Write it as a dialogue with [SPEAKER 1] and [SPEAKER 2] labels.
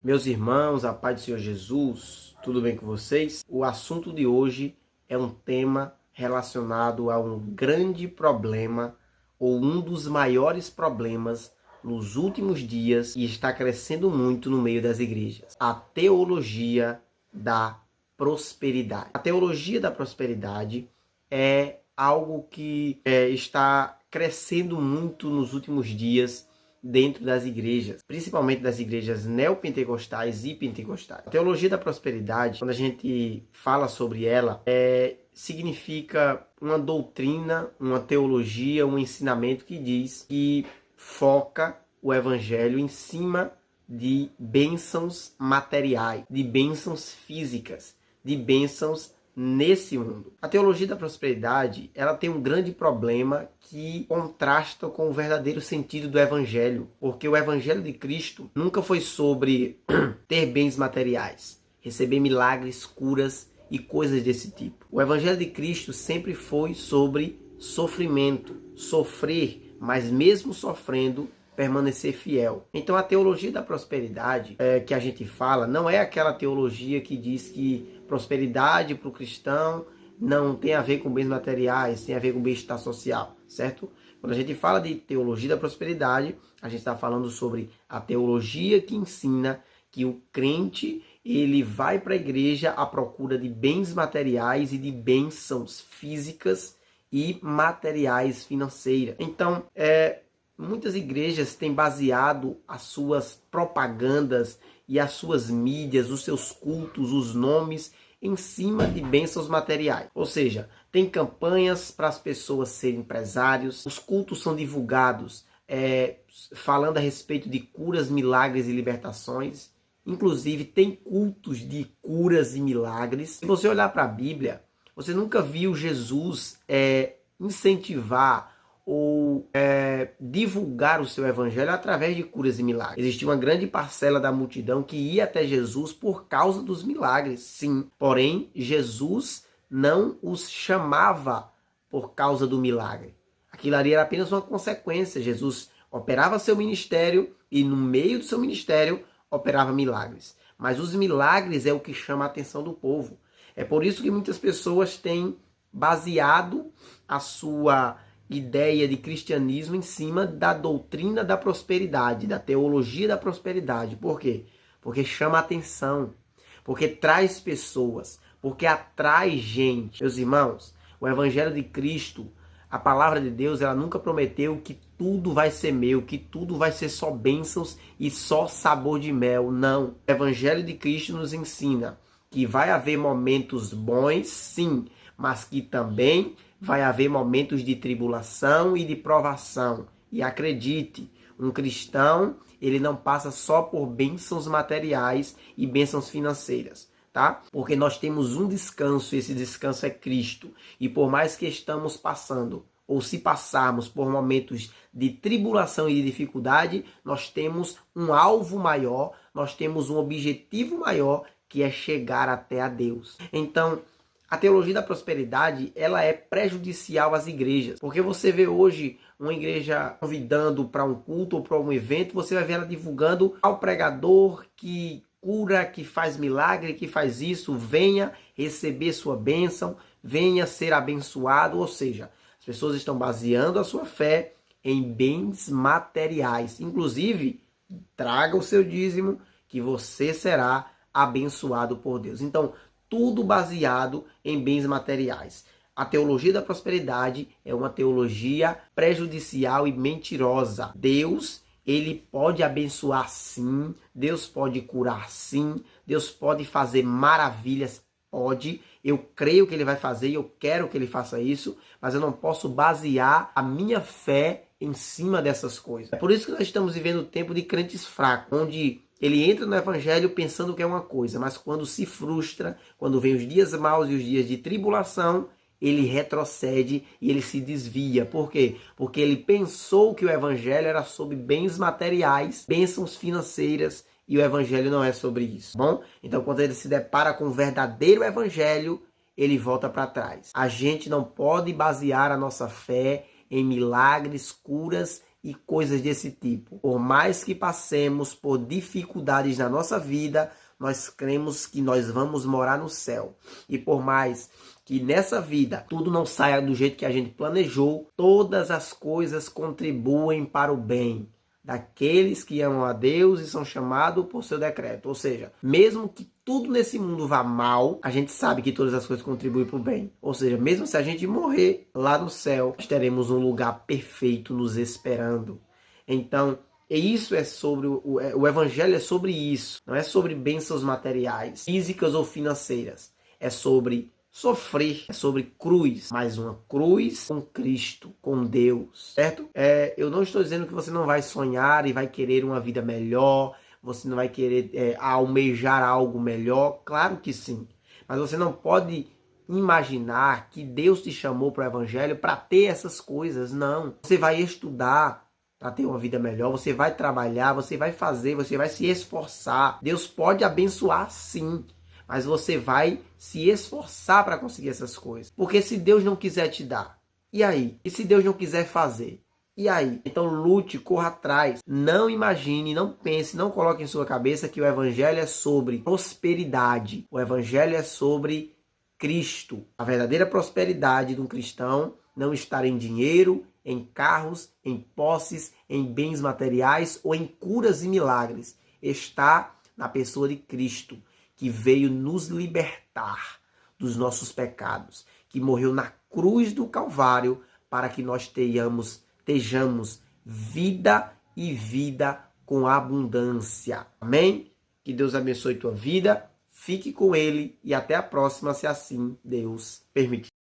[SPEAKER 1] Meus irmãos, a paz do Senhor Jesus, tudo bem com vocês? O assunto de hoje é um tema relacionado a um grande problema, ou um dos maiores problemas nos últimos dias e está crescendo muito no meio das igrejas. A teologia da prosperidade. A teologia da prosperidade é algo que está crescendo muito nos últimos dias dentro das igrejas, principalmente das igrejas neopentecostais e pentecostais. A teologia da prosperidade, quando a gente fala sobre ela, significa uma doutrina, uma teologia, um ensinamento que diz que foca o evangelho em cima de bênçãos materiais, de bênçãos físicas, de bênçãos nesse mundo. A teologia da prosperidade, ela tem um grande problema que contrasta com o verdadeiro sentido do evangelho, porque o evangelho de Cristo nunca foi sobre ter bens materiais, receber milagres, curas e coisas desse tipo. O evangelho de Cristo sempre foi sobre sofrimento, sofrer, mas mesmo sofrendo, permanecer fiel. Então a teologia da prosperidade que a gente fala não é aquela teologia que diz que prosperidade para o cristão não tem a ver com bens materiais, tem a ver com bem-estar social, certo? Quando a gente fala de teologia da prosperidade, a gente está falando sobre a teologia que ensina que o crente ele vai para a igreja à procura de bens materiais e de bênçãos físicas e materiais financeiras. Então, muitas igrejas têm baseado as suas propagandas e as suas mídias, os seus cultos, os nomes, em cima de bênçãos materiais. Ou seja, tem campanhas para as pessoas serem empresários, os cultos são divulgados falando a respeito de curas, milagres e libertações. Inclusive, tem cultos de curas e milagres. Se você olhar para a Bíblia, você nunca viu Jesus incentivar ou divulgar o seu evangelho através de curas e milagres. Existia uma grande parcela da multidão que ia até Jesus por causa dos milagres, sim. Porém, Jesus não os chamava por causa do milagre. Aquilo ali era apenas uma consequência. Jesus operava seu ministério e no meio do seu ministério operava milagres. Mas os milagres é o que chama a atenção do povo. É por isso que muitas pessoas têm baseado a sua ideia de cristianismo em cima da doutrina da prosperidade, da teologia da prosperidade. Por quê? Porque chama atenção, porque traz pessoas, porque atrai gente. Meus irmãos, o evangelho de Cristo, a palavra de Deus, ela nunca prometeu que tudo vai ser meu, que tudo vai ser só bênçãos e só sabor de mel. Não. O evangelho de Cristo nos ensina que vai haver momentos bons, sim, mas que também vai haver momentos de tribulação e de provação. E acredite, um cristão, ele não passa só por bênçãos materiais e bênçãos financeiras, tá? Porque nós temos um descanso, e esse descanso é Cristo. E por mais que estamos passando, ou se passarmos por momentos de tribulação e de dificuldade, nós temos um alvo maior, nós temos um objetivo maior, que é chegar até a Deus. Então, a teologia da prosperidade, ela é prejudicial às igrejas. Porque você vê hoje uma igreja convidando para um culto ou para um evento, você vai ver ela divulgando ao pregador que cura, que faz milagre, que faz isso, venha receber sua bênção, venha ser abençoado. Ou seja, as pessoas estão baseando a sua fé em bens materiais. Inclusive, traga o seu dízimo que você será abençoado por Deus. Então, tudo baseado em bens materiais. A teologia da prosperidade é uma teologia prejudicial e mentirosa. Deus, ele pode abençoar sim, Deus pode curar sim, Deus pode fazer maravilhas, pode. Eu creio que ele vai fazer e eu quero que ele faça isso, mas eu não posso basear a minha fé em cima dessas coisas. É por isso que nós estamos vivendo um tempo de crentes fracos, onde ele entra no evangelho pensando que é uma coisa, mas quando se frustra, quando vem os dias maus e os dias de tribulação, ele retrocede e ele se desvia. Por quê? Porque ele pensou que o evangelho era sobre bens materiais, bênçãos financeiras, e o evangelho não é sobre isso. Bom? Então, quando ele se depara com o verdadeiro evangelho, ele volta para trás. A gente não pode basear a nossa fé em milagres, curas e coisas desse tipo. Por mais que passemos por dificuldades na nossa vida, nós cremos que nós vamos morar no céu. E por mais que nessa vida tudo não saia do jeito que a gente planejou, todas as coisas contribuem para o bem daqueles que amam a Deus e são chamados por seu decreto. Ou seja, mesmo que tudo nesse mundo vá mal, a gente sabe que todas as coisas contribuem para o bem. Ou seja, mesmo se a gente morrer lá no céu, nós teremos um lugar perfeito nos esperando. Então, e isso é sobre o evangelho é sobre isso. Não é sobre bênçãos materiais, físicas ou financeiras. É sobre sofrer, é sobre cruz, mas uma cruz com Cristo, com Deus, certo? Eu não estou dizendo que você não vai sonhar e vai querer uma vida melhor, você não vai querer almejar algo melhor, claro que sim, mas você não pode imaginar que Deus te chamou para o evangelho para ter essas coisas, não. Você vai estudar para ter uma vida melhor, você vai trabalhar, você vai fazer, você vai se esforçar. Deus pode abençoar sim, mas você vai se esforçar para conseguir essas coisas. Porque se Deus não quiser te dar, e aí? E se Deus não quiser fazer? E aí? Então lute, corra atrás. Não imagine, não pense, não coloque em sua cabeça que o evangelho é sobre prosperidade. O evangelho é sobre Cristo. A verdadeira prosperidade de um cristão não está em dinheiro, em carros, em posses, em bens materiais ou em curas e milagres. Está na pessoa de Cristo, que veio nos libertar dos nossos pecados, que morreu na cruz do Calvário para que nós estejamos vida e vida com abundância. Amém? Que Deus abençoe tua vida, fique com Ele e até a próxima, se assim Deus permitir.